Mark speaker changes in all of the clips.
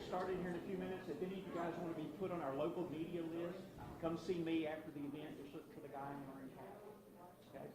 Speaker 1: started here in a few minutes. If any of you guys want to be put on our local media list, come see me after the event. Just look for the guy in the orange hat. Okay?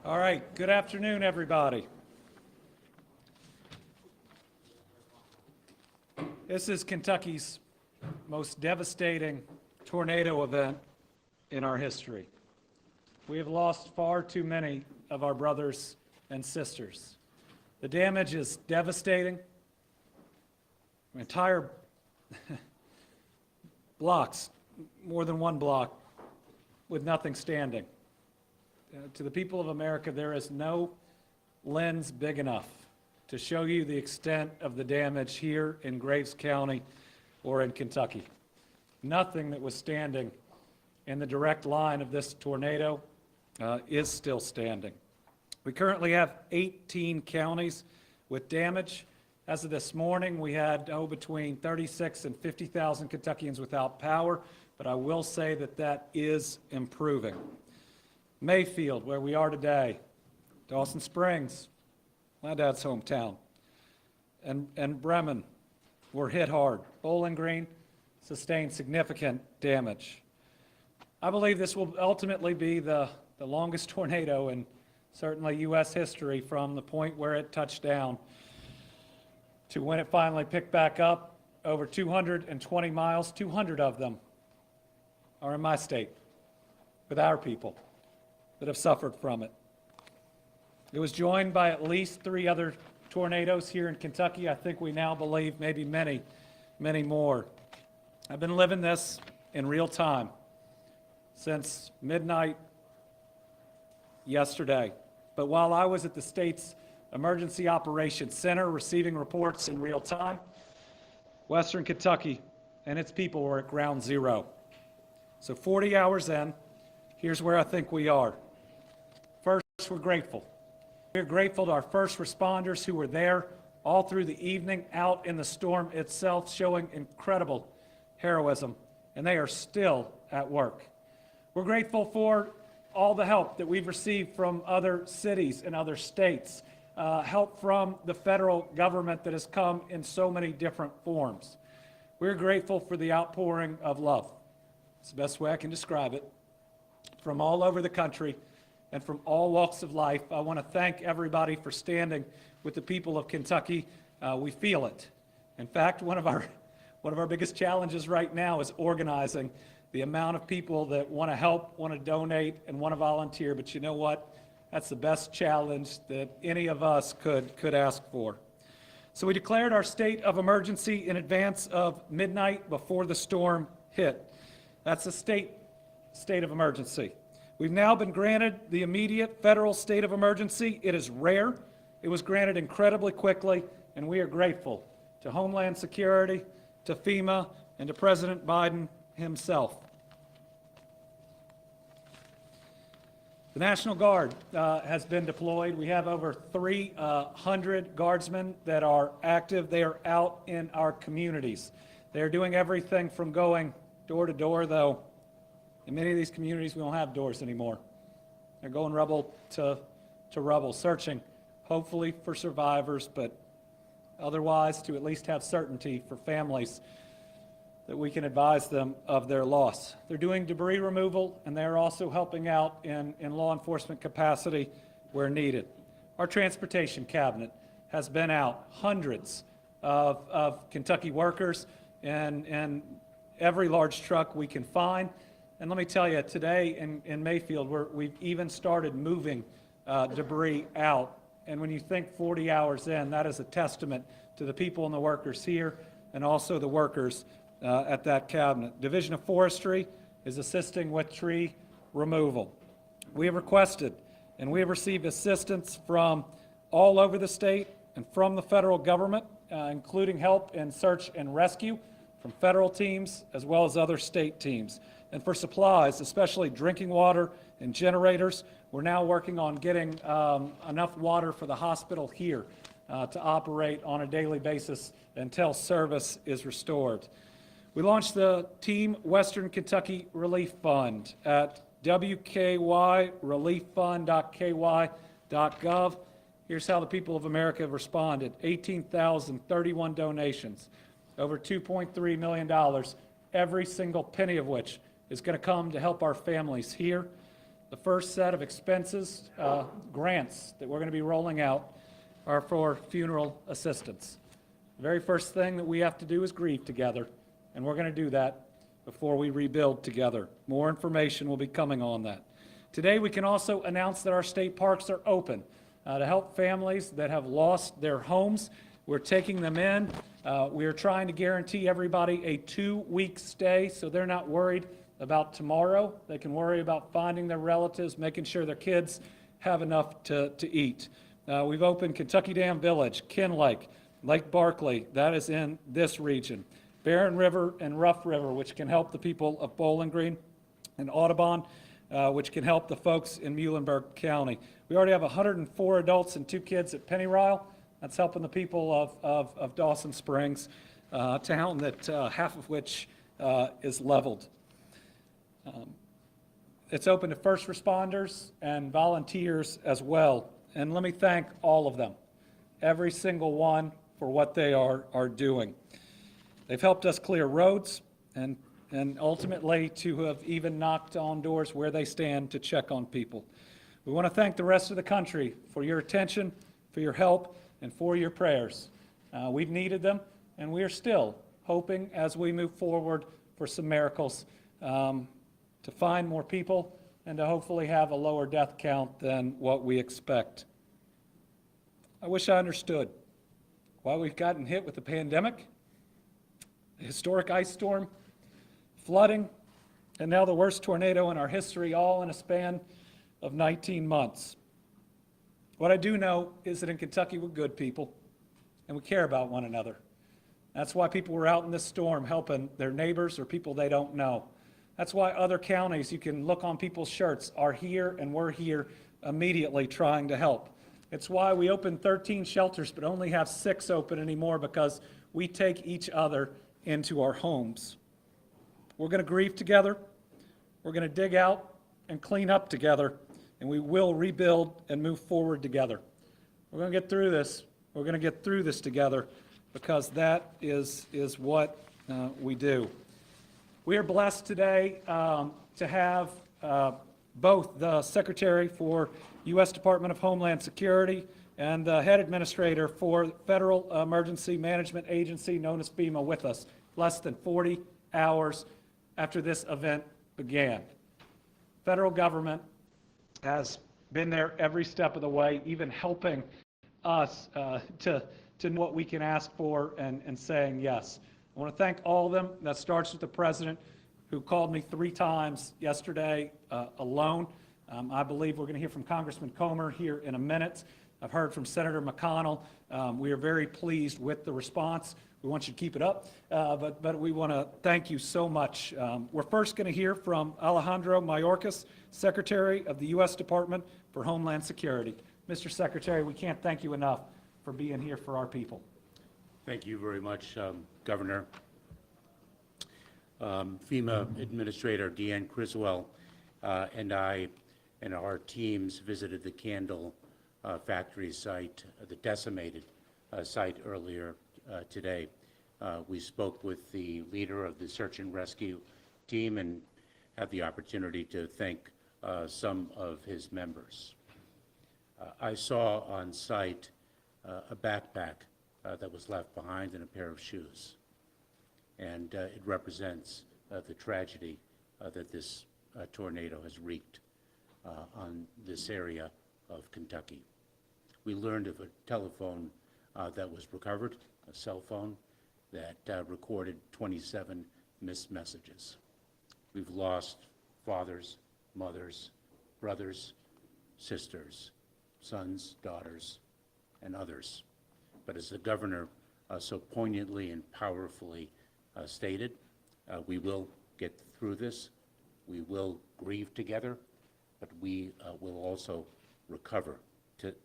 Speaker 2: All right, good afternoon, everybody. This is Kentucky's most devastating tornado event in our history. We have lost far too many of our brothers and sisters. The damage is devastating. Entire blocks, more than one block, with nothing standing. To the people of America, there is no lens big enough to show you the extent of the damage here in Graves County or in Kentucky. Nothing that was standing in the direct line of this tornado is still standing. We currently have 18 counties with damage. As of this morning, we had between 36 and 50,000 Kentuckians without power, but I will say that that is improving. Mayfield, where we are today, Dawson Springs, my dad's hometown, and Bremen were hit hard. Bowling Green, sustained significant damage. I believe this will ultimately be the longest tornado in certainly U.S. history, from the point where it touched down to when it finally picked back up. Over 220 miles, 200 of them are in my state, with our people that have suffered from it. It was joined by at least 3 other tornadoes here in Kentucky. I think we now believe maybe many, many more. I've been living this in real time since midnight yesterday. But while I was at the state's Emergency Operations Center receiving reports in real time, Western Kentucky and its people were at ground zero. So 40 hours in, here's where I think we are. First, we're grateful. We're grateful to our first responders who were there all through the evening, out in the storm itself, showing incredible heroism, and they are still at work. We're grateful for all the help that we've received from other cities and other states, help from the federal government that has come in so many different forms. We're grateful for the outpouring of love. It's the best way I can describe it. From all over the country and from all walks of life, I want to thank everybody for standing with the people of Kentucky. We feel it. In fact, one of our biggest challenges right now is organizing the amount of people that want to help, want to donate, and want to volunteer. But you know what? That's the best challenge that any of us could ask for. So we declared our state of emergency in advance of midnight before the storm hit. That's a state of emergency. We've now been granted the immediate federal state of emergency. It is rare. It was granted incredibly quickly, and we are grateful to Homeland Security, to FEMA, and to President Biden himself. The National Guard has been deployed. We have over 300 guardsmen that are active. They are out in our communities. They are doing everything from going door to door, though in many of these communities we don't have doors anymore. They're going rubble to rubble, searching hopefully for survivors, but otherwise to at least have certainty for families that we can advise them of their loss. They're doing debris removal, and they're also helping out in law enforcement capacity where needed. Our transportation cabinet has been out, hundreds of Kentucky workers and every large truck we can find. And let me tell you, today in Mayfield, we've even started moving debris out. And when you think 40 hours in, that is a testament to the people and the workers here, and also the workers at that cabinet. Division of Forestry is assisting with tree removal. We have requested and we have received assistance from all over the state and from the federal government, including help in search and rescue from federal teams as well as other state teams. And for supplies, especially drinking water and generators, we're now working on getting enough water for the hospital here to operate on a daily basis until service is restored. We launched the Team Western Kentucky Relief Fund at wkyrelieffund.ky.gov. Here's how the people of America have responded. 18,031 donations, over $2.3 million, every single penny of which is going to come to help our families here. The first set of expenses, grants that we're going to be rolling out are for funeral assistance. The very first thing that we have to do is grieve together, and we're going to do that before we rebuild together. More information will be coming on that. Today we can also announce that our state parks are open to help families that have lost their homes. We're taking them in. We are trying to guarantee everybody a 2-week stay so they're not worried about tomorrow. They can worry about finding their relatives, making sure their kids have enough to eat. We've opened Kentucky Dam Village, Kinlake, Lake Barkley, that is in this region. Barren River and Rough River, which can help the people of Bowling Green, and Audubon, which can help the folks in Muhlenberg County. We already have 104 adults and 2 kids at Pennyrile. That's helping the people of Dawson Springs, a town that half of which is leveled. It's open to first responders and volunteers as well. And let me thank all of them, every single one, for what they are doing. They've helped us clear roads, and ultimately to have even knocked on doors where they stand to check on people. We want to thank the rest of the country for your attention, for your help, and for your prayers. We've needed them, and we are still hoping as we move forward for some miracles to find more people and to hopefully have a lower death count than what we expect. I wish I understood why we've gotten hit with the pandemic, a historic ice storm, flooding, and now the worst tornado in our history, all in a span of 19 months. What I do know is that in Kentucky we're good people, and we care about one another. That's why people were out in this storm helping their neighbors or people they don't know. That's why other counties, you can look on people's shirts, are here and we're here immediately trying to help. It's why we opened 13 shelters but only have 6 open anymore, because we take each other into our homes. We're going to grieve together, we're going to dig out and clean up together, and we will rebuild and move forward together. We're going to get through this. We're going to get through this together, because that is what we do. We are blessed today to have both the Secretary for U.S. Department of Homeland Security and the head administrator for Federal Emergency Management Agency, known as FEMA, with us less than 40 hours after this event began. Federal government has been there every step of the way, even helping us to know what we can ask for and saying yes. I want to thank all of them. That starts with the President, who called me 3 times yesterday alone. I believe we're going to hear from Congressman Comer here in a minute. I've heard from Senator McConnell. We are very pleased with the response. We want you to keep it up, but we want to thank you so much. We're first going to hear from Alejandro Mayorkas, Secretary of the U.S. Department for Homeland Security. Mr. Secretary, we can't thank you enough for being here for our people.
Speaker 3: Thank you very much, Governor. FEMA Administrator Deanne Criswell and I and our teams visited the Candle factory site, the decimated site earlier today. We spoke with the leader of the search and rescue team and had the opportunity to thank some of his members. I saw on site a backpack that was left behind and a pair of shoes. And it represents the tragedy that this tornado has wreaked on this area of Kentucky. We learned of a telephone that was recovered, a cell phone that recorded 27 missed messages. We've lost fathers, mothers, brothers, sisters, sons, daughters, and others. But as the governor so poignantly and powerfully stated, we will get through this. We will grieve together, but we will also recover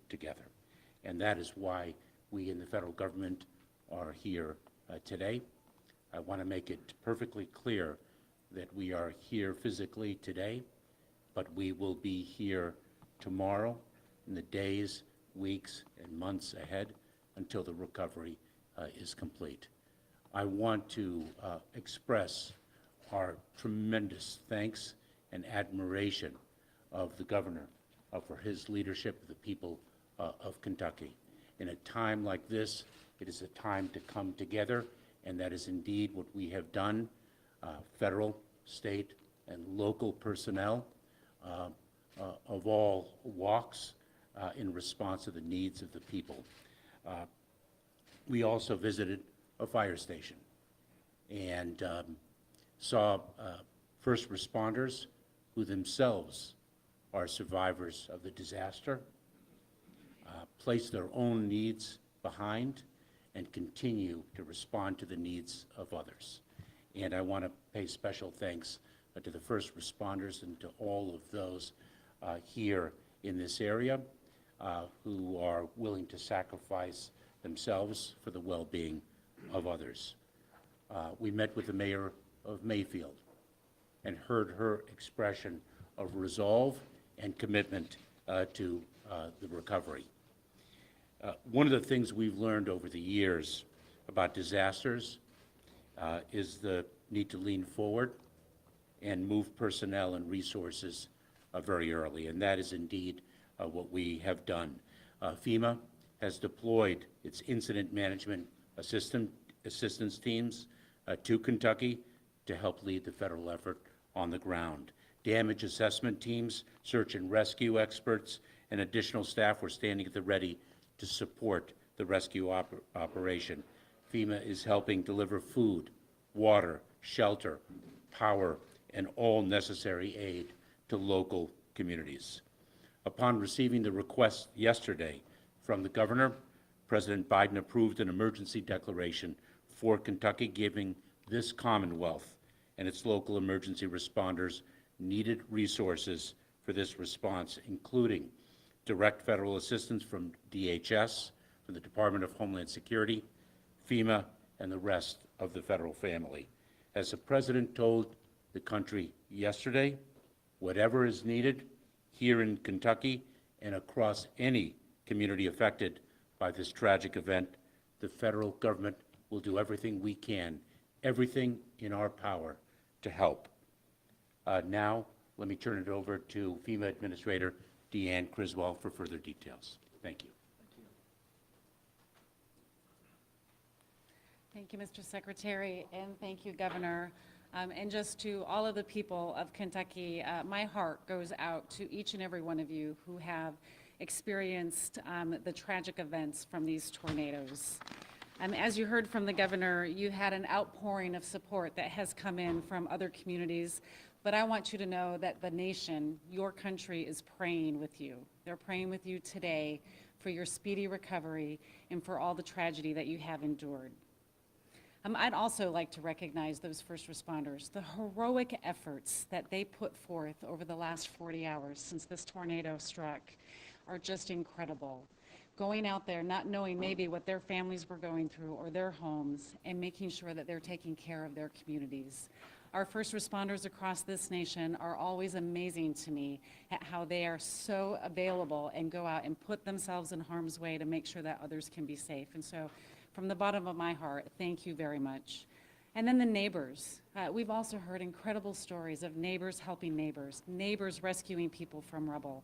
Speaker 3: together. And that is why we in the federal government are here today. I want to make it perfectly clear that we are here physically today, but we will be here tomorrow, in the days, weeks, and months ahead until the recovery is complete. I want to express our tremendous thanks and admiration of the governor for his leadership of the people of Kentucky. In a time like this, it is a time to come together, and that is indeed what we have done. Federal, state, and local personnel of all walks in response to the needs of the people. We also visited a fire station and saw first responders who themselves are survivors of the disaster, place their own needs behind, and continue to respond to the needs of others. And I want to pay special thanks to the first responders and to all of those here in this area who are willing to sacrifice themselves for the well-being of others. We met with the mayor of Mayfield and heard her expression of resolve and commitment to the recovery. One of the things we've learned over the years about disasters is the need to lean forward and move personnel and resources very early, and that is indeed what we have done. FEMA has deployed its incident management assistance teams to Kentucky to help lead the federal effort on the ground. Damage assessment teams, search and rescue experts, and additional staff were standing at the ready to support the rescue operation. FEMA is helping deliver food, water, shelter, power, and all necessary aid to local communities. Upon receiving the request yesterday from the governor, President Biden approved an emergency declaration for Kentucky, giving this Commonwealth and its local emergency responders needed resources for this response, including direct federal assistance from DHS, from the Department of Homeland Security, FEMA, and the rest of the federal family. As the President told the country yesterday, whatever is needed here in Kentucky and across any community affected by this tragic event, the federal government will do everything we can, everything in our power to help. Now, let me turn it over to FEMA Administrator Deanne Criswell for further details. Thank you.
Speaker 4: Thank you, Mr. Secretary, and thank you, Governor. And just to all of the people of Kentucky, my heart goes out to each and every one of you who have experienced the tragic events from these tornadoes. As you heard from the governor, you had an outpouring of support that has come in from other communities, but I want you to know that the nation, your country, is praying with you. They're praying with you today for your speedy recovery and for all the tragedy that you have endured. I'd also like to recognize those first responders, the heroic efforts that they put forth over the last 40 hours since this tornado struck are just incredible. Going out there, not knowing maybe what their families were going through or their homes, and making sure that they're taking care of their communities. Our first responders across this nation are always amazing to me at how they are so available and go out and put themselves in harm's way to make sure that others can be safe. And so, from the bottom of my heart, thank you very much. And then the neighbors. We've also heard incredible stories of neighbors helping neighbors, neighbors rescuing people from rubble.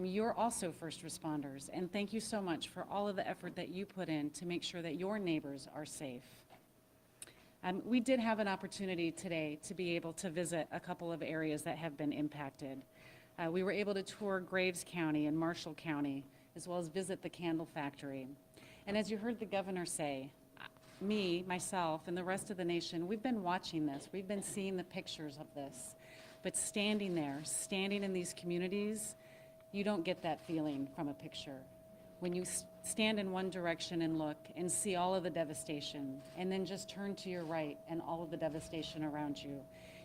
Speaker 4: You're also first responders, and thank you so much for all of the effort that you put in to make sure that your neighbors are safe. We did have an opportunity today to be able to visit a couple of areas that have been impacted. We were able to tour Graves County and Marshall County, as well as visit the candle factory. And as you heard the governor say, me, myself, and the rest of the nation, we've been watching this. We've been seeing the pictures of this. But standing there, standing in these communities, you don't get that feeling from a picture. When you stand in one direction and look and see all of the devastation, and then just turn to your right and all of the devastation around you,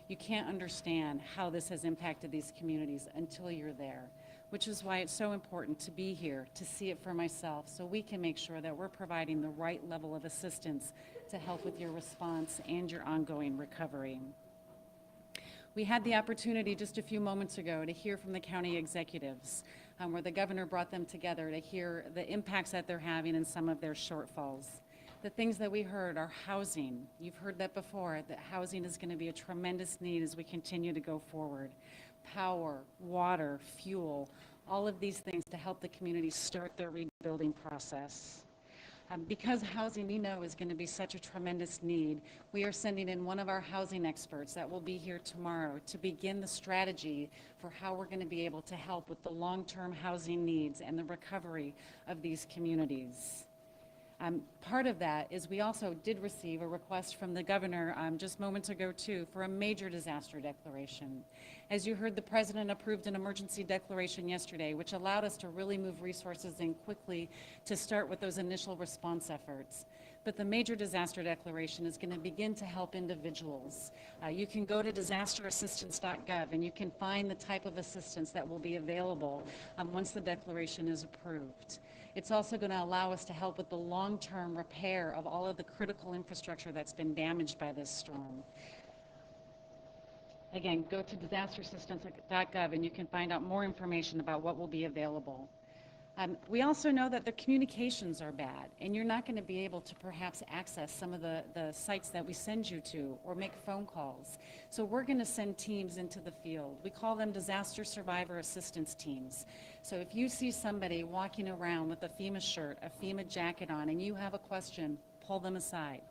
Speaker 4: you can't understand how this has impacted these communities until you're there, which is why it's so important to be here, to see it for myself, so we can make sure that we're providing the right level of assistance to help with your response and your ongoing recovery. We had the opportunity just a few moments ago to hear from the county executives, where the governor brought them together to hear the impacts that they're having and some of their shortfalls. The things that we heard are housing. You've heard that before, that housing is going to be a tremendous need as we continue to go forward. Power, water, fuel, all of these things to help the community start their rebuilding process. Because housing, we know, is going to be such a tremendous need, we are sending in one of our housing experts that will be here tomorrow to begin the strategy for how we're going to be able to help with the long-term housing needs and the recovery of these communities. Part of that is we also did receive a request from the governor just moments ago too for a major disaster declaration. As you heard, the president approved an emergency declaration yesterday, which allowed us to really move resources in quickly to start with those initial response efforts. But the major disaster declaration is going to begin to help individuals. You can go to disasterassistance.gov and you can find the type of assistance that will be available once the declaration is approved. It's also going to allow us to help with the long-term repair of all of the critical infrastructure that's been damaged by this storm. Again, go to disasterassistance.gov and you can find out more information about what will be available. We also know that the communications are bad, and you're not going to be able to perhaps access some of the sites that we send you to or make phone calls. So we're going to send teams into the field. We call them disaster survivor assistance teams. So if you see somebody walking around with a FEMA shirt, a FEMA jacket on, and you have a question, pull them aside.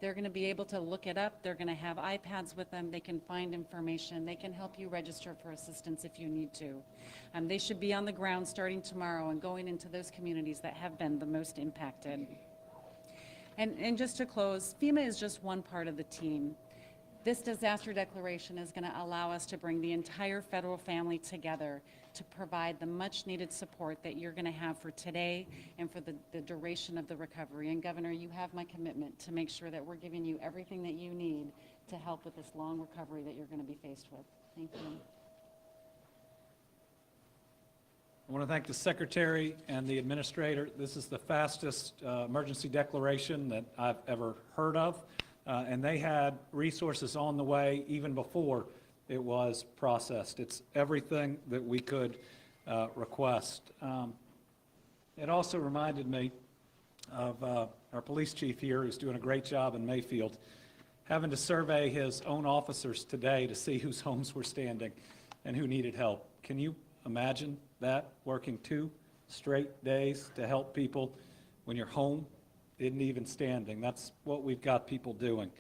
Speaker 4: They're going to be able to look it up. They're going to have iPads with them. They can find information. They can help you register for assistance if you need to. They should be on the ground starting tomorrow and going into those communities that have been the most impacted. And just to close, FEMA is just one part of the team. This disaster declaration is going to allow us to bring the entire federal family together to provide the much needed support that you're going to have for today and for the duration of the recovery. And Governor, you have my commitment to make sure that we're giving you everything that you need to help with this long recovery that you're going to be faced with. Thank you.
Speaker 2: I want to thank the Secretary and the Administrator. This is the fastest emergency declaration that I've ever heard of, and they had resources on the way even before it was processed. It's everything that we could request. It also reminded me of our police chief here, who's doing a great job in Mayfield, having to survey his own officers today to see whose homes were standing and who needed help. Can you imagine that, working 2 straight days to help people when your home isn't even standing? That's what we've got people doing.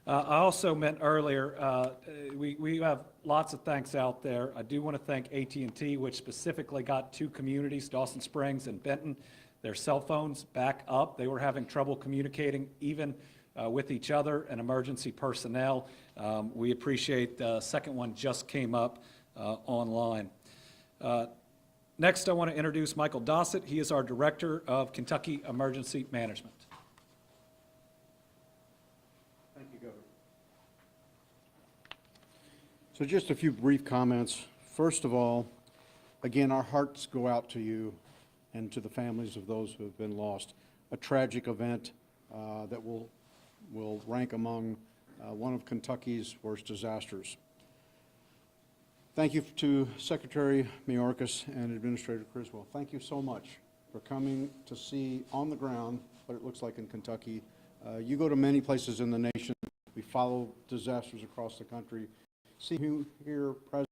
Speaker 2: I also meant earlier, we have lots of thanks out there. I do want to thank AT&T, which specifically got 2 communities, Dawson Springs and Benton, their cell phones back up. They were having trouble communicating even with each other and emergency personnel. We appreciate the second one just came up online. Next, I want to introduce Michael Dossett. He is our Director of Kentucky Emergency Management.
Speaker 5: Thank you, Governor. So just a few brief comments. First of all, again, our hearts go out to you and to the families of those who have been lost. A tragic event that will rank among one of Kentucky's worst disasters. Thank you to Secretary Mayorkas and Administrator Criswell. Thank you so much for coming to see on the ground what it looks like in Kentucky. You go to many places in the nation. We follow disasters across the country. See you here present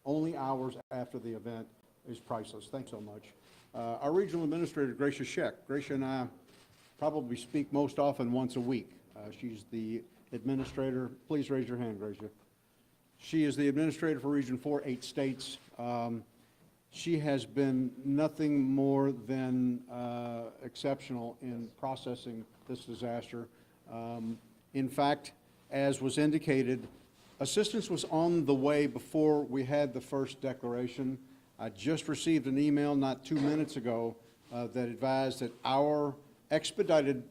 Speaker 5: only hours after the event is priceless. Thanks so much. Our Regional Administrator, Gracia Scheck. Gracia and I probably speak most often once a week. She's the administrator. Please raise your hand, Gracia. She is the administrator for Region 4, 8 states. She has been nothing more than exceptional in processing this disaster. In fact, as was indicated, assistance was on the way before we had the first declaration. I just received an email not 2 minutes ago that advised that our expedited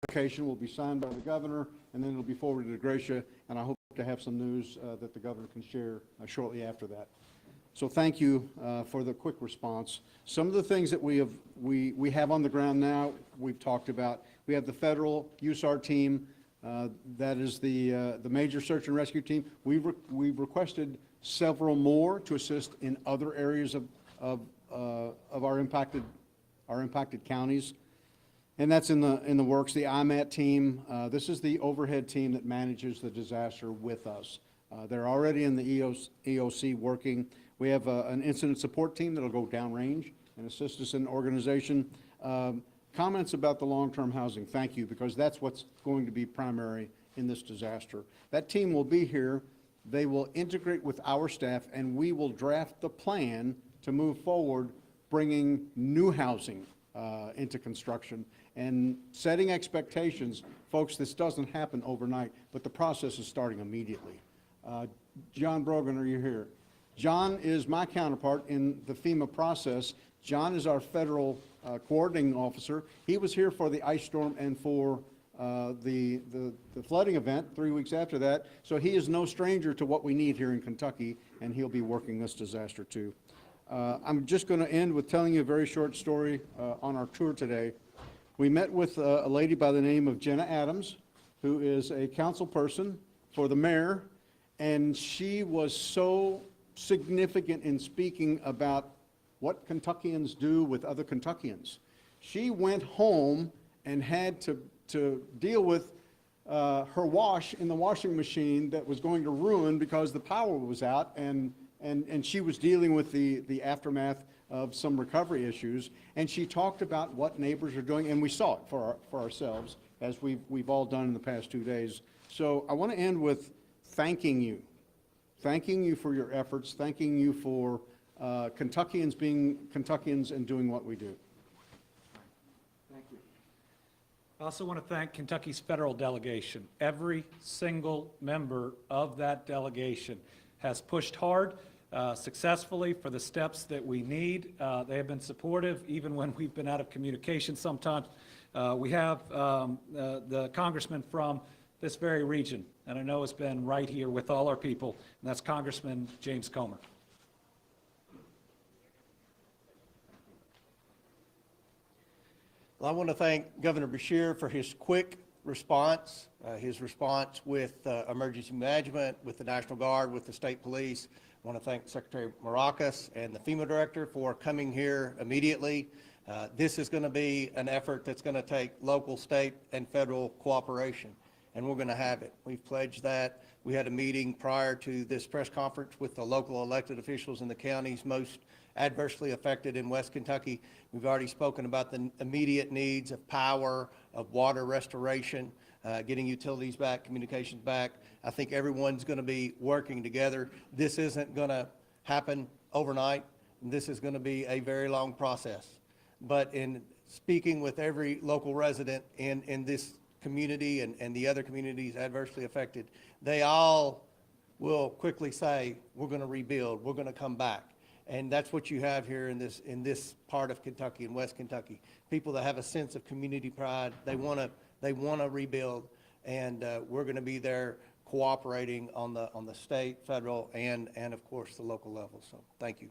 Speaker 5: application will be signed by the governor, and then it'll be forwarded to Gracia, and I hope to have some news that the governor can share shortly after that. So thank you for the quick response. Some of the things that we have on the ground now, we've talked about. We have the federal USAR team, that is the major search and rescue team. We've requested several more to assist in other areas of our impacted counties. And that's in the works. The IMAT team, this is the overhead team that manages the disaster with us. They're already in the EOC working. We have an incident support team that'll go downrange and assist us in organization. Comments about the long-term housing, thank you, because that's what's going to be primary in this disaster. That team will be here. They will integrate with our staff, and we will draft the plan to move forward, bringing new housing into construction and setting expectations. Folks, this doesn't happen overnight, but the process is starting immediately. John Brogan, are you here? John is my counterpart in the FEMA process. John is our federal coordinating officer. He was here for the ice storm and for the flooding event 3 weeks after that, so he is no stranger to what we need here in Kentucky, and he'll be working this disaster too. I'm just going to end with telling you a very short story on our tour today. We met with a lady by the name of Jenna Adams, who is a council person for the mayor, and she was so significant in speaking about what Kentuckians do with other Kentuckians. She went home and had to deal with her wash in the washing machine that was going to ruin because the power was out, and she was dealing with the aftermath of some recovery issues. And she talked about what neighbors are doing, and we saw it for ourselves, as we've all done in the past 2 days. So I want to end with thanking you for your efforts, thanking you for Kentuckians being Kentuckians and doing what we do. Thank you.
Speaker 2: I also want to thank Kentucky's federal delegation. Every single member of that delegation has pushed hard, successfully for the steps that we need. They have been supportive even when we've been out of communication sometimes. We have the congressman from this very region, and I know has been right here with all our people, and that's Congressman James Comer.
Speaker 6: Well, I want to thank Governor Beshear for his quick response with emergency management, with the National Guard, with the state police. I want to thank Secretary Maracas and the FEMA director for coming here immediately. This is going to be an effort that's going to take local, state, and federal cooperation, and we're going to have it. We've pledged that. We had a meeting prior to this press conference with the local elected officials in the counties most adversely affected in West Kentucky. We've already spoken about the immediate needs of power, of water restoration, getting utilities back, communications back. I think everyone's going to be working together. This isn't going to happen overnight. This is going to be a very long process. But in speaking with every local resident in this community and the other communities adversely affected, they all will quickly say, we're going to rebuild, we're going to come back. And that's what you have here in this part of Kentucky, in West Kentucky. People that have a sense of community pride, they want to rebuild, and we're going to be there cooperating on the state, federal, and of course the local level. So thank you.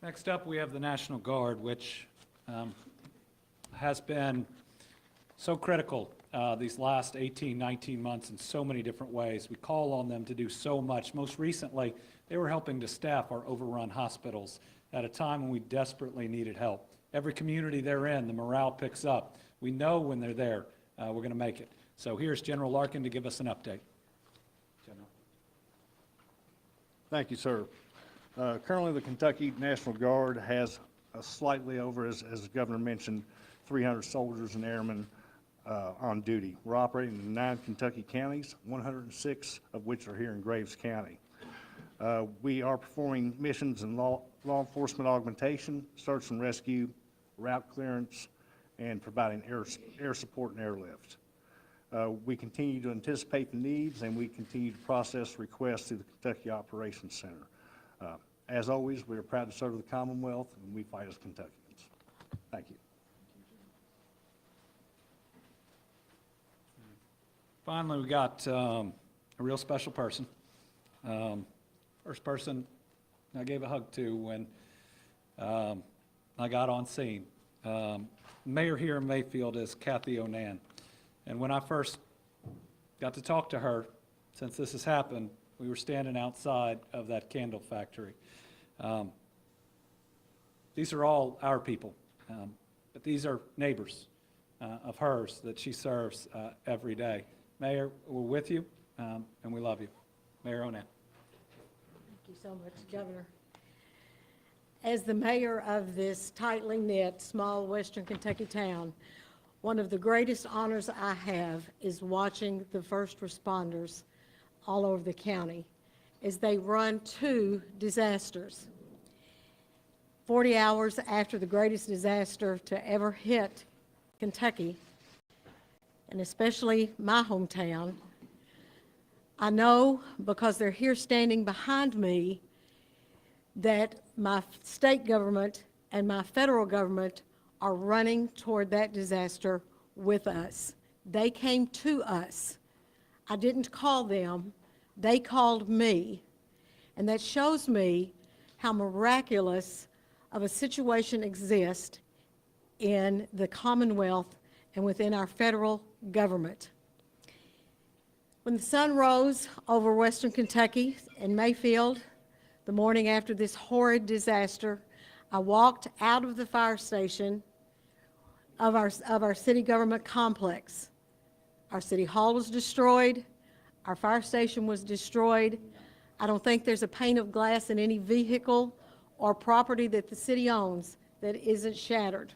Speaker 2: Next up, we have the National Guard, which has been so critical these last 18, 19 months in so many different ways. We call on them to do so much. Most recently, they were helping to staff our overrun hospitals at a time when we desperately needed help. Every community they're in, the morale picks up. We know when they're there, we're going to make it. So here's General Larkin to give us an update. General.
Speaker 7: Thank you, sir. Currently, the Kentucky National Guard has slightly over, as the governor mentioned, 300 soldiers and airmen on duty. We're operating in 9 Kentucky counties, 106 of which are here in Graves County. We are performing missions in law enforcement augmentation, search and rescue, route clearance, and providing air support and airlift. We continue to anticipate the needs, and we continue to process requests through the Kentucky Operations Center. As always, we are proud to serve the Commonwealth, and we fight as Kentuckians. Thank you.
Speaker 2: Finally, we got a real special person. First person I gave a hug to when I got on scene. Mayor here in Mayfield is Kathy Onan. And when I first got to talk to her, since this has happened, we were standing outside of that candle factory. These are all our people, but these are neighbors of hers that she serves every day. Mayor, we're with you, and we love you. Mayor Onan.
Speaker 8: Thank you so much, Governor. As the mayor of this tightly knit, small western Kentucky town, one of the greatest honors I have is watching the first responders all over the county as they run 2 disasters. 40 hours after the greatest disaster to ever hit Kentucky, and especially my hometown, I know, because they're here standing behind me, that my state government and my federal government are running toward that disaster with us. They came to us. I didn't call them, they called me. And that shows me how miraculous of a situation exists in the Commonwealth and within our federal government. When the sun rose over western Kentucky in Mayfield, the morning after this horrid disaster, I walked out of the fire station of our city government complex. Our city hall was destroyed. Our fire station was destroyed. I don't think there's a pane of glass in any vehicle or property that the city owns that isn't shattered.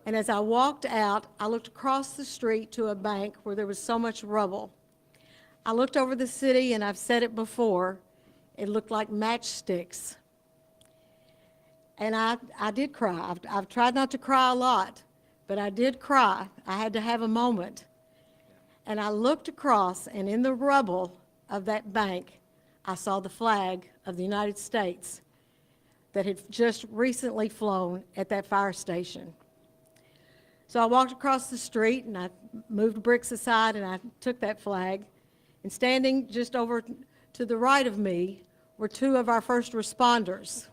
Speaker 8: And as I walked out, I looked across the street to a bank where there was so much rubble. I looked over the city, and I've said it before, it looked like matchsticks. And I did cry. I've tried not to cry a lot, but I did cry. I had to have a moment. And I looked across, and in the rubble of that bank, I saw the flag of the United States that had just recently flown at that fire station. So I walked across the street, and I moved bricks aside, and I took that flag. And standing just over to the right of me were two of our first responders.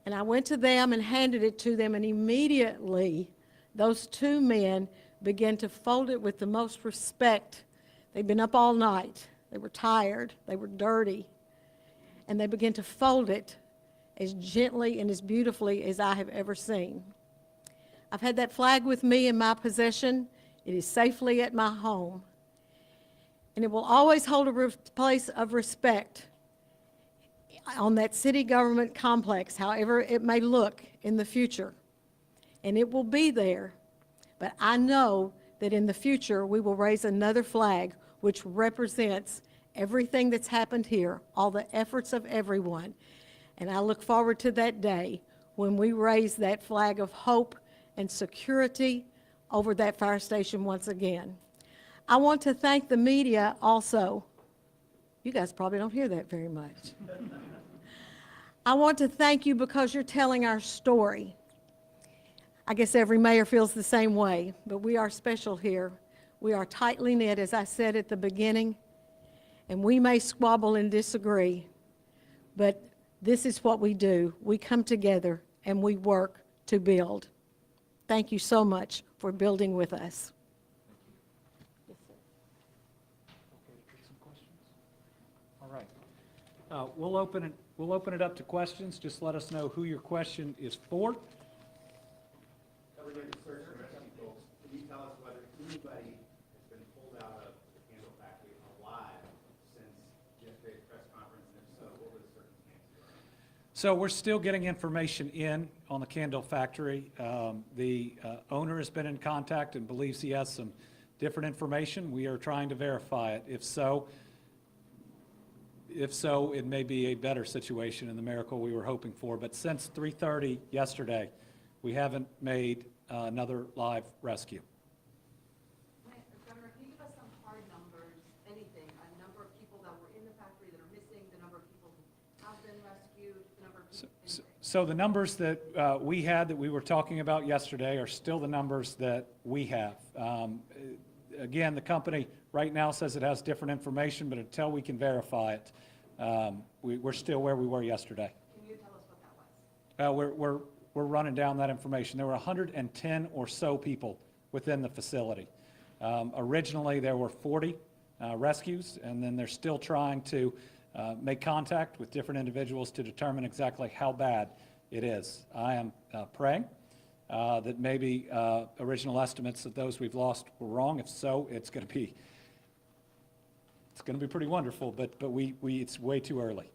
Speaker 8: And I went to them and handed it to them, and immediately those two men began to fold it with the most respect. They'd been up all night. They were tired. They were dirty. And they began to fold it as gently and as beautifully as I have ever seen. I've had that flag with me in my possession. It is safely at my home. And it will always hold a place of respect on that city government complex, however it may look in the future. And it will be there. But I know that in the future we will raise another flag which represents everything that's happened here, all the efforts of everyone. And I look forward to that day when we raise that flag of hope and security over that fire station once again. I want to thank the media also. You guys probably don't hear that very much. I want to thank you because you're telling our story. I guess every mayor feels the same way, but we are special here. We are tightly knit, as I said at the beginning, and we may squabble and disagree, but this is what we do. We come together and we work to build. Thank you so much for building with us.
Speaker 2: All right. We'll open it up to questions. Just let us know who your question is for.
Speaker 3: Governor, search and rescue folks, can you tell us whether anybody has been pulled out of the candle factory alive since yesterday's press conference, and if so, what were the circumstances?
Speaker 2: So we're still getting information in on the candle factory. The owner has been in contact and believes he has some different information. We are trying to verify it. If so, it may be a better situation in the miracle we were hoping for. But since 3:30 yesterday, we haven't made another live rescue.
Speaker 9: Governor, can you give us some hard numbers, anything, a number of people that were in the factory that are missing, the number of people who have been rescued, the number of people, anything?
Speaker 2: So the numbers that we had that we were talking about yesterday are still the numbers that we have. Again, the company right now says it has different information, but until we can verify it, we're still where we were yesterday.
Speaker 9: Can you tell us what that was?
Speaker 2: We're running down that information. There were 110 or so people within the facility. Originally, there were 40 rescues, and then they're still trying to make contact with different individuals to determine exactly how bad it is. I am praying that maybe original estimates of those we've lost were wrong. If so, it's going to be pretty wonderful, but it's way too early.
Speaker 10: Is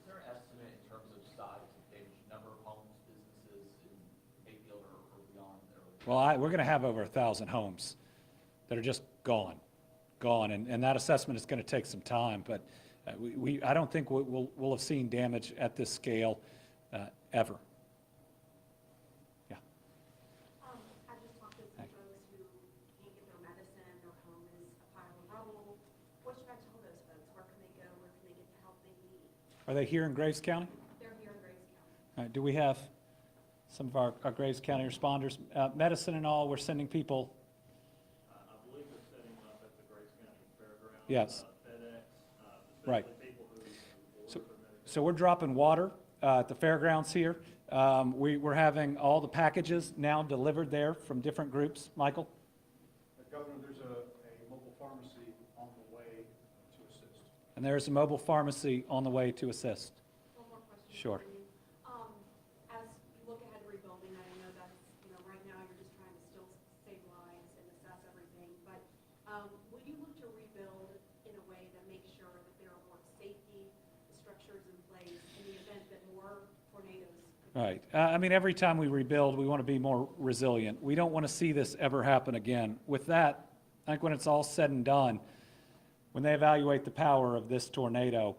Speaker 10: there an estimate in terms of size of damage, number of homes, businesses in Mayfield or beyond there?
Speaker 2: Well, we're going to have over 1,000 homes that are just gone, and that assessment is going to take some time, but I don't think we'll have seen damage at this scale ever. Yeah.
Speaker 9: I just talked to some folks who can't get their medicine, their home is a pile of rubble. What should I tell those folks? Where can they go? Where can they get the help they need?
Speaker 2: Are they here in Graves County?
Speaker 9: They're here in Graves County.
Speaker 2: All right, do we have some of our Graves County responders? Medicine and all, we're sending people.
Speaker 11: I believe they're setting up at the Grace County Fairgrounds.
Speaker 2: Yes.
Speaker 11: FedEx,
Speaker 2: Right.
Speaker 11: especially people who
Speaker 2: So,
Speaker 11: order their medication.
Speaker 2: so we're dropping water at the fairgrounds here. We're having all the packages now delivered there from different groups. Michael?
Speaker 5: Governor, there's a mobile pharmacy on the way to assist.
Speaker 2: And there's a mobile pharmacy on the way to assist. Sure.
Speaker 9: As you look ahead to rebuilding, I know that's, right now you're just trying to still save lives and assess everything, but will you look to rebuild in a way that makes sure that there are more safety structures in place in the event that more tornadoes?
Speaker 2: Right. I mean, every time we rebuild, we want to be more resilient. We don't want to see this ever happen again. With that, I think when it's all said and done, when they evaluate the power of this tornado,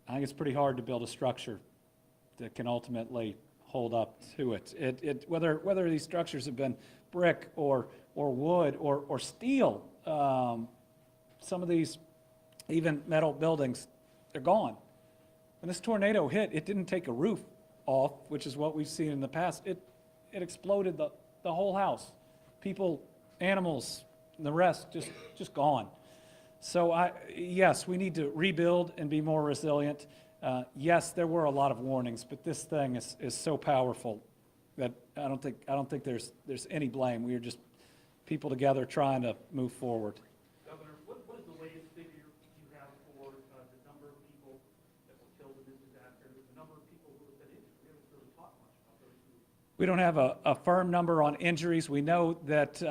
Speaker 2: I think it's pretty hard to build a structure that can ultimately hold up to it. Whether these structures have been brick or wood or steel, some of these even metal buildings, they're gone. When this tornado hit, it didn't take a roof off, which is what we've seen in the past. It exploded the whole house. People, animals, and the rest just gone. So yes, we need to rebuild and be more resilient. Yes, there were a lot of warnings, but this thing is so powerful that I don't think there's any blame. We are just people together trying to move forward.
Speaker 1: Governor, what is the latest figure you have for the number of people that were killed in this disaster, the number of people who have been injured? We haven't really talked much about those who.
Speaker 2: We don't have a firm number on injuries. We know that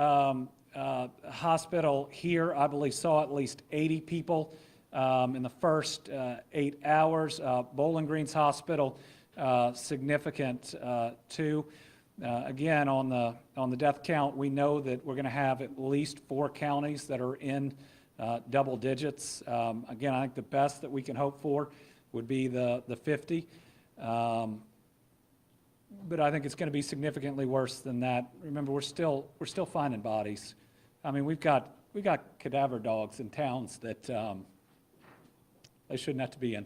Speaker 2: hospital here, I believe, saw at least 80 people in the first 8 hours. Bowling Green's hospital, significant too. Again, on the death count, we know that we're going to have at least 4 counties that are in double digits. Again, I think the best that we can hope for would be the 50. But I think it's going to be significantly worse than that. Remember, we're still finding bodies. I mean, we've got cadaver dogs in towns that they shouldn't have to be in.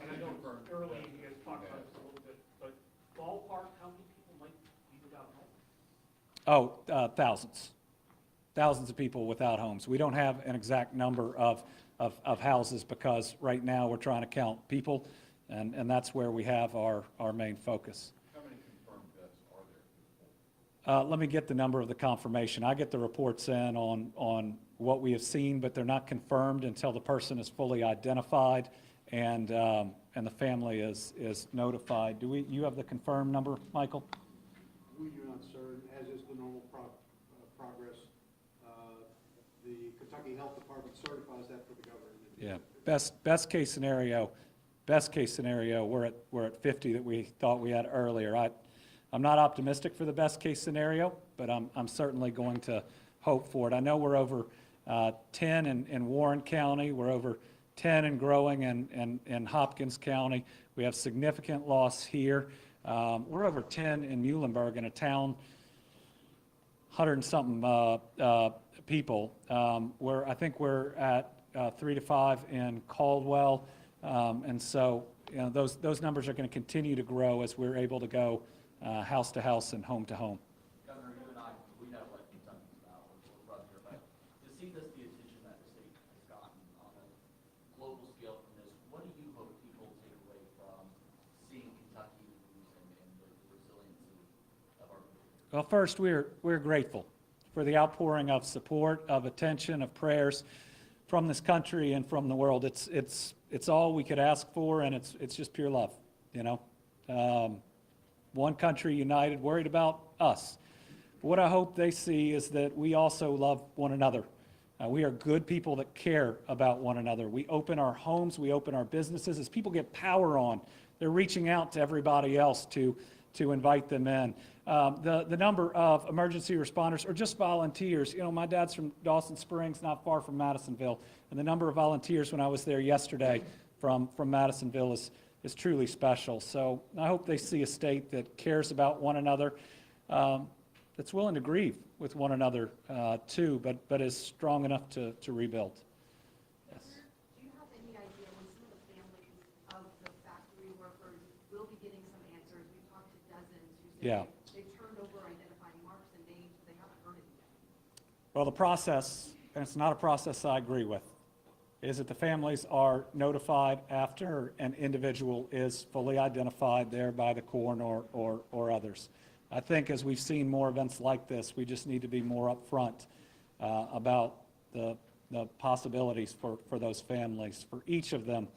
Speaker 1: And I know early you guys talked about this a little bit, but ballpark, how many people might be without homes?
Speaker 2: Thousands of people without homes. We don't have an exact number of houses because right now we're trying to count people, and that's where we have our main focus.
Speaker 10: How many confirmed deaths are there?
Speaker 2: Let me get the number of the confirmation. I get the reports in on what we have seen, but they're not confirmed until the person is fully identified and the family is notified. You have the confirmed number, Michael?
Speaker 5: We do not, sir, as is the normal progress. The Kentucky Health Department certifies that for the government.
Speaker 2: Yeah, best case scenario, we're at 50 that we thought we had earlier. I'm not optimistic for the best case scenario, but I'm certainly going to hope for it. I know we're over 10 in Warren County. We're over 10 and growing in Hopkins County. We have significant loss here. We're over 10 in Muhlenberg, in a town, 100 and something people. I think we're at 3 to 5 in Caldwell. And so those numbers are going to continue to grow as we're able to go house to house and home to home.
Speaker 10: Governor, you and I, we know what Kentucky's about, we're from here, but to see the attention that the state has gotten on a global scale from this, what do you hope people take away from seeing Kentucky and the resiliency of our people?
Speaker 2: Well, first, we're grateful for the outpouring of support, of attention, of prayers from this country and from the world. It's all we could ask for, and it's just pure love, one country united, worried about us. But what I hope they see is that we also love one another. We are good people that care about one another. We open our homes, we open our businesses. As people get power on, they're reaching out to everybody else to invite them in. The number of emergency responders or just volunteers, my dad's from Dawson Springs, not far from Madisonville, and the number of volunteers when I was there yesterday from Madisonville is truly special. So I hope they see a state that cares about one another, that's willing to grieve with one another too, but is strong enough to rebuild. Yes.
Speaker 9: Do you have any idea when some of the families of the factory workers will be getting some answers? We talked to dozens who
Speaker 2: Yeah.
Speaker 9: said they've turned over identifying marks and names, but they haven't heard anything.
Speaker 2: Well, the process, and it's not a process I agree with, is that the families are notified after an individual is fully identified there by the coroner or others. I think as we've seen more events like this, we just need to be more upfront about the possibilities for those families. For each of them,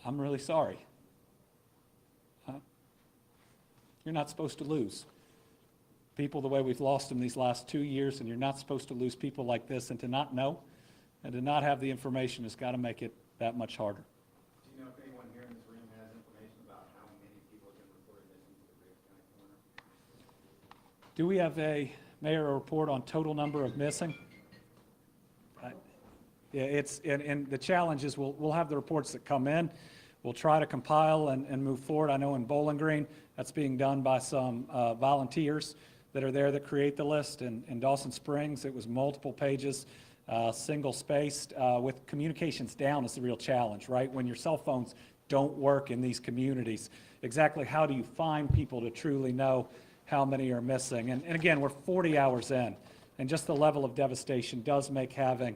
Speaker 2: I'm really sorry. You're not supposed to lose people the way we've lost them these last 2 years, and you're not supposed to lose people like this, and to not know and to not have the information has got to make it that much harder.
Speaker 12: Do you know if anyone here in this room has information about how many people have been reported missing to the Griggs County coroner?
Speaker 2: Do we have a report on total number of missing? Yeah, and the challenge is we'll have the reports that come in. We'll try to compile and move forward. I know in Bowling Green, that's being done by some volunteers that are there that create the list. In Dawson Springs, it was multiple pages, single-spaced, with communications down is the real challenge, right? When your cell phones don't work in these communities, exactly how do you find people to truly know how many are missing? And again, we're 40 hours in, and just the level of devastation does make having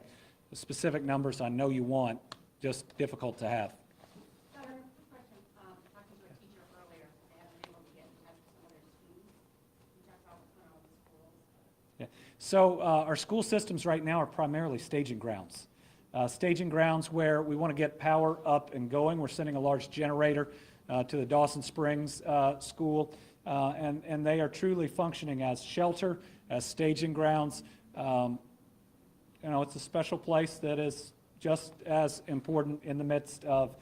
Speaker 2: the specific numbers I know you want just difficult to have.
Speaker 9: Governor, quick question. Talking to a teacher earlier, they haven't been able to get in touch with some of their students. Can you talk about what's going on with the schools?
Speaker 2: Yeah. So our school systems right now are primarily staging grounds. Staging grounds where we want to get power up and going. We're sending a large generator to the Dawson Springs school, and they are truly functioning as shelter, as staging grounds. You know, it's a special place that is just as important in the midst of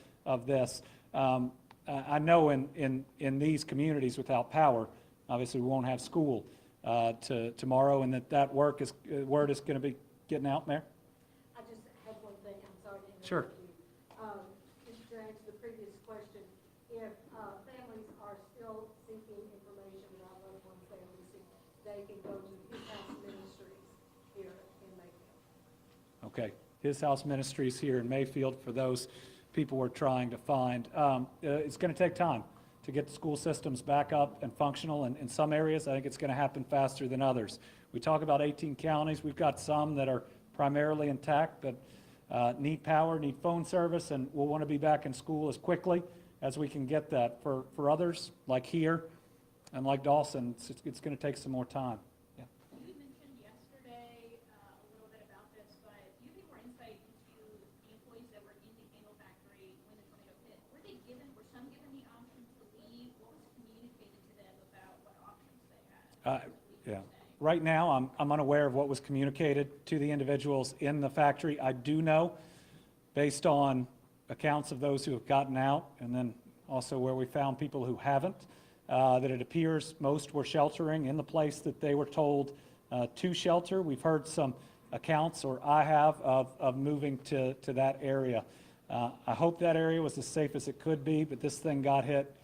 Speaker 2: this. I know in these communities without power, obviously we won't have school tomorrow, and that word is going to be getting out there.
Speaker 8: I just had one thing, I'm sorry to interrupt
Speaker 2: Sure.
Speaker 8: you. Just to answer the previous question, if families are still seeking information about loved ones they are missing, they can go to His House Ministries here in Mayfield.
Speaker 2: Okay, His House Ministries here in Mayfield for those people we're trying to find. It's going to take time to get the school systems back up and functional, and in some areas I think it's going to happen faster than others. We talk about 18 counties. We've got some that are primarily intact but need power, need phone service, and we'll want to be back in school as quickly as we can get that. For others, like here and like Dawson, it's going to take some more time. Yeah.
Speaker 13: You mentioned yesterday a little bit about this, but do you have more insight into the employees that were in the candle factory when the tornado hit? Were some given the option to leave? What was communicated to them about what options they had?
Speaker 2: Yeah. Right now, I'm unaware of what was communicated to the individuals in the factory. I do know, based on accounts of those who have gotten out, and then also where we found people who haven't, that it appears most were sheltering in the place that they were told to shelter. We've heard some accounts, or I have, of moving to that area. I hope that area was as safe as it could be, but this thing got hit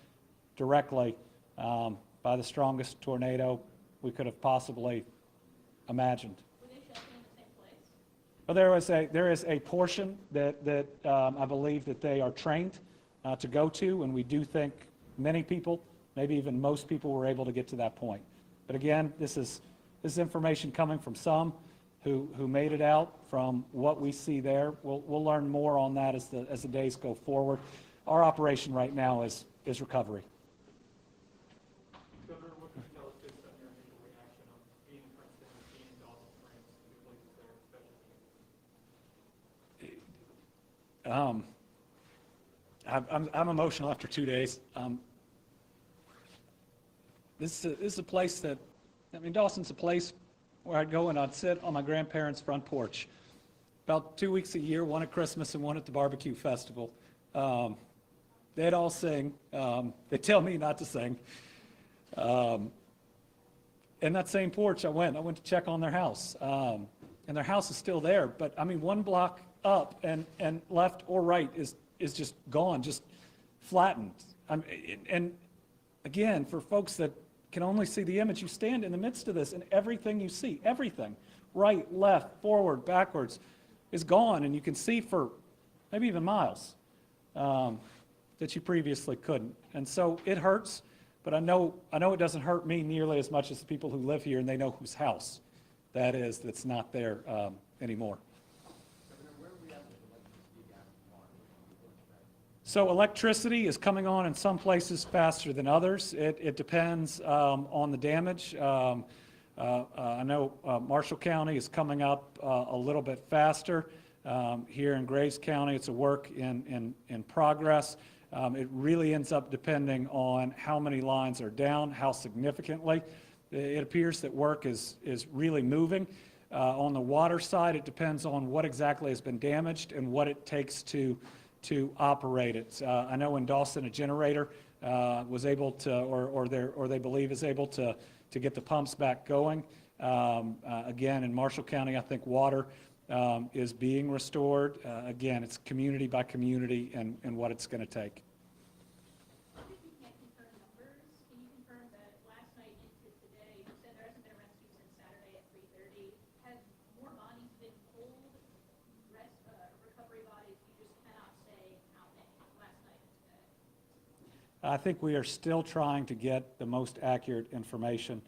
Speaker 2: directly by the strongest tornado we could have possibly imagined.
Speaker 13: Were they sheltering in the same place?
Speaker 2: Well, there is a portion that I believe that they are trained to go to, and we do think many people, maybe even most people, were able to get to that point. But again, this is information coming from some who made it out. From what we see there, we'll learn more on that as the days go forward. Our operation right now is recovery.
Speaker 1: Governor, what can you tell us based on your initial reaction of being in Princeton, being in Dawson Springs, two places that are especially?
Speaker 2: I'm emotional after 2 days. This is a place that, I mean, Dawson's a place where I'd go and I'd sit on my grandparents' front porch about 2 weeks a year, one at Christmas and one at the barbecue festival. They'd all sing. They'd tell me not to sing. And that same porch I went to check on their house. And their house is still there, but I mean, one block up and left or right is just gone, just flattened. And again, for folks that can only see the image, you stand in the midst of this and everything you see, everything, right, left, forward, backwards, is gone, and you can see for maybe even miles that you previously couldn't. And so it hurts, but I know it doesn't hurt me nearly as much as the people who live here, and they know whose house that is that's not there anymore. So electricity is coming on in some places faster than others. It depends on the damage. I know Marshall County is coming up a little bit faster. Here in Graves County, it's a work in progress. It really ends up depending on how many lines are down, how significantly. It appears that work is really moving. On the water side, it depends on what exactly has been damaged and what it takes to operate it. I know in Dawson, a generator was able to, or they believe is able to get the pumps back going. Again, in Marshall County, I think water is being restored. Again, it's community by community and what it's going to take.
Speaker 13: If you can't confirm numbers, can you confirm that last night into today, you said there hasn't been a rescue since Saturday at 3:30. Have more bodies been pulled, recovery bodies? You just cannot say how many last night and today.
Speaker 2: I think we are still trying to get the most accurate information.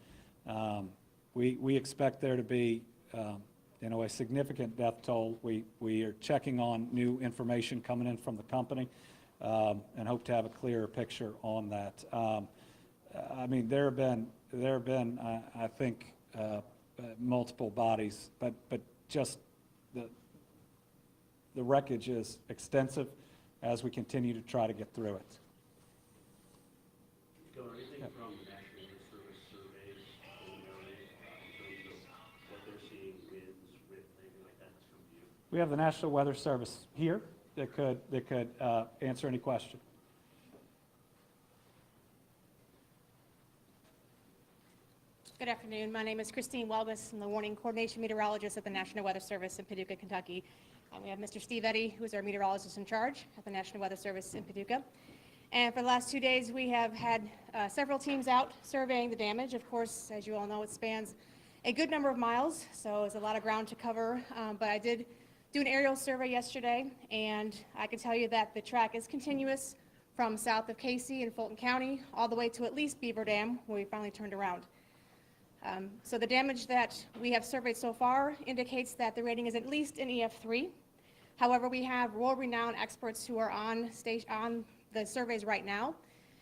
Speaker 2: We expect there to be a significant death toll. We are checking on new information coming in from the company and hope to have a clearer picture on that. I mean, there have been I think multiple bodies, but just the wreckage is extensive as we continue to try to get through it.
Speaker 1: Governor, anything from the National Weather Service surveys that we noted in terms of what they're seeing, winds, wind, anything like that that's from you?
Speaker 2: We have the National Weather Service here that could answer any question.
Speaker 14: Good afternoon. My name is Christine Welbus. I'm the Warning Coordination Meteorologist at the National Weather Service in Paducah, Kentucky. We have Mr. Steve Eddy, who is our meteorologist in charge at the National Weather Service in Paducah. And for the last 2 days, we have had several teams out surveying the damage. Of course, as you all know, it spans a good number of miles, so there's a lot of ground to cover. But I did do an aerial survey yesterday, and I can tell you that the track is continuous from south of Casey in Fulton County all the way to at least Beaver Dam, where we finally turned around. So the damage that we have surveyed so far indicates that the rating is at least an EF3. However, we have world-renowned experts who are on the surveys right now,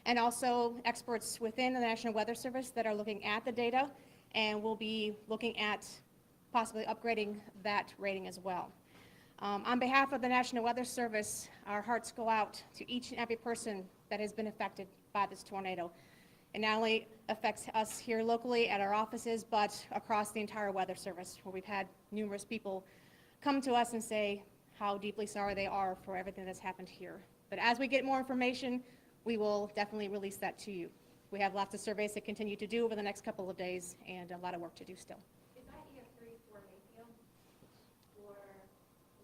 Speaker 14: and also experts within the National Weather Service that are looking at the data, and will be looking at possibly upgrading that rating as well. On behalf of the National Weather Service, our hearts go out to each and every person that has been affected by this tornado. It not only affects us here locally at our offices, but across the entire Weather Service, where we've had numerous people come to us and say how deeply sorry they are for everything that's happened here. But as we get more information, we will definitely release that to you. We have lots of surveys to continue to do over the next couple of days, and a lot of work to do still.
Speaker 9: Is that EF3 for Mayfield? Or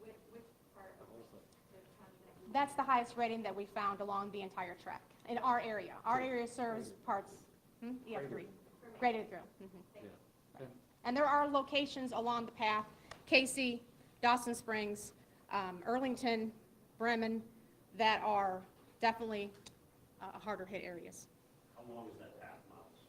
Speaker 9: which part of the county?
Speaker 14: That's the highest rating that we found along the entire track in our area. Our area serves parts, EF3, graded through. Right. And there are locations along the path, Casey, Dawson Springs, Earlington, Bremen, that are definitely harder hit areas.
Speaker 1: How long is that path, miles?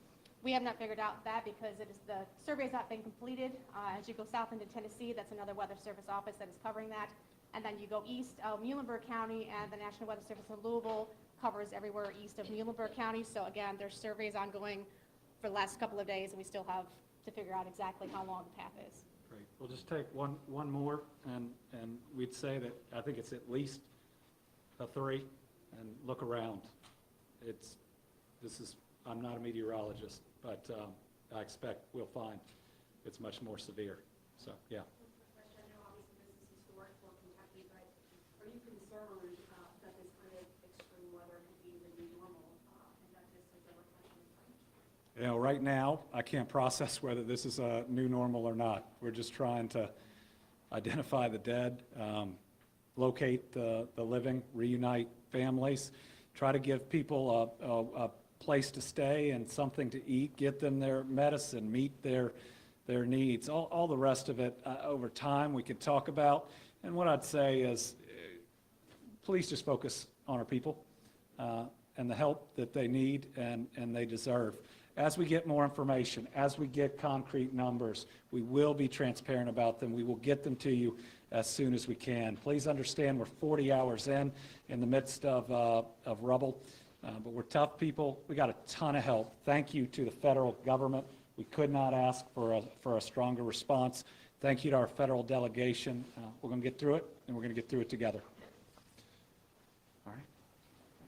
Speaker 14: We have not figured out that because the survey has not been completed. As you go south into Tennessee, that's another Weather Service office that is covering that. And then you go east of Muhlenberg County, and the National Weather Service in Louisville covers everywhere east of Muhlenberg County. So again, there's surveys ongoing for the last couple of days, and we still have to figure out exactly how long the path is.
Speaker 2: Great. We'll just take one more, and we'd say that I think it's at least a 3, and look around. I'm not a meteorologist, but I expect we'll find it's much more severe. So, yeah.
Speaker 9: I know obviously this is historic for Kentucky, but are you concerned that this kind of extreme weather could be the new normal, and that this is a reflection of time?
Speaker 2: You know, right now, I can't process whether this is a new normal or not. We're just trying to identify the dead, locate the living, reunite families, try to give people a place to stay and something to eat, get them their medicine, meet their needs. All the rest of it, over time, we could talk about. And what I'd say is, please just focus on our people and the help that they need and they deserve. As we get more information, as we get concrete numbers, we will be transparent about them. We will get them to you as soon as we can. Please understand we're 40 hours in the midst of rubble, but we're tough people. We got a ton of help. Thank you to the federal government. We could not ask for a stronger response. Thank you to our federal delegation. We're going to get through it, and we're going to get through it together. All right.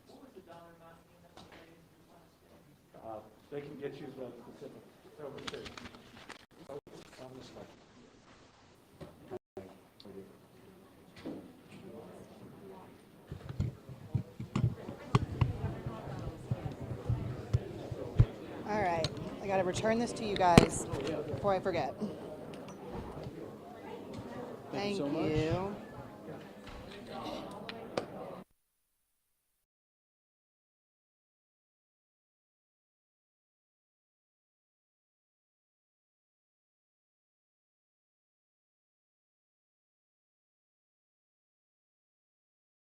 Speaker 1: What was the dollar amount again that was raised last year?
Speaker 2: They can get you the specific. Over to on this side.
Speaker 15: All right, I got to return this to you guys before I forget. Thank you.